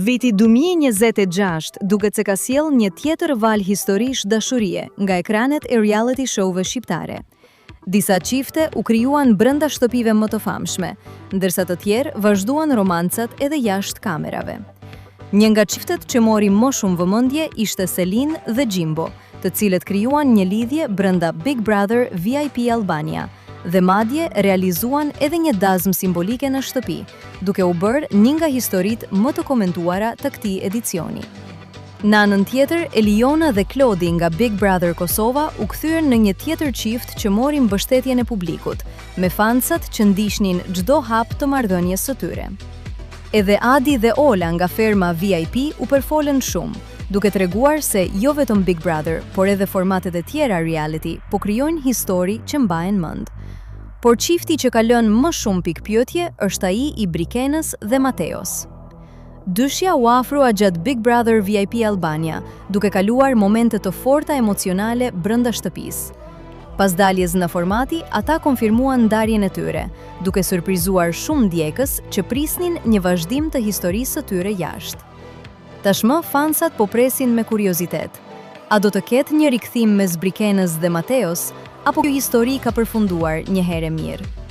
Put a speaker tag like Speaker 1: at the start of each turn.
Speaker 1: Viti 2026 duket se ka sjell një tjetër val historish dashurie nga ekranet e reality show-ve shqiptare. Disa çifte u krijuan brenda shtëpive më të famshme, ndërsa të tjerë vazhduan romancat edhe jashtë kamerave. Një nga çiftet që mori më shumë vëmendje ishte Selin dhe Gjimbo, të cilët krijuan një lidhje brenda Big Brother VIP Albania dhe madje realizuan edhe një dazmë simbolike në shtëpi, duke u bërë një nga historitë më të komentuara të këtij edicioni. Në anën tjetër, Eliona dhe Klodi nga Big Brother Kosova u kthyen në një tjetër çift që mori mbështetjen e publikut, me fansat që ndiqnin çdo hap të marrëdhënies së tyre. Edhe Adi dhe Ola nga ferma VIP u përfolën shumë, duke treguar se jo vetëm Big Brother, por edhe formatet e tjera reality po krijojnë histori që mbahen mend. Por çifti që ka lënë më shumë pikpyetje është ai i Brikenës dhe Mateos. Dyshja u afrua gjatë Big Brother VIP Albania, duke kaluar momente të forta emocionale brenda shtëpisë. Pas daljes në formati, ata konfirmuan ndarjen e tyre, duke surprizuar shumë ndjekës që prisnin një vazhdim të historisë së tyre jashtë. Tashmë fansat po presin me kuriozitet. A do të ketë një rikthim mes Brikenës dhe Mateos, apo kjo histori ka përfunduar një herë mirë?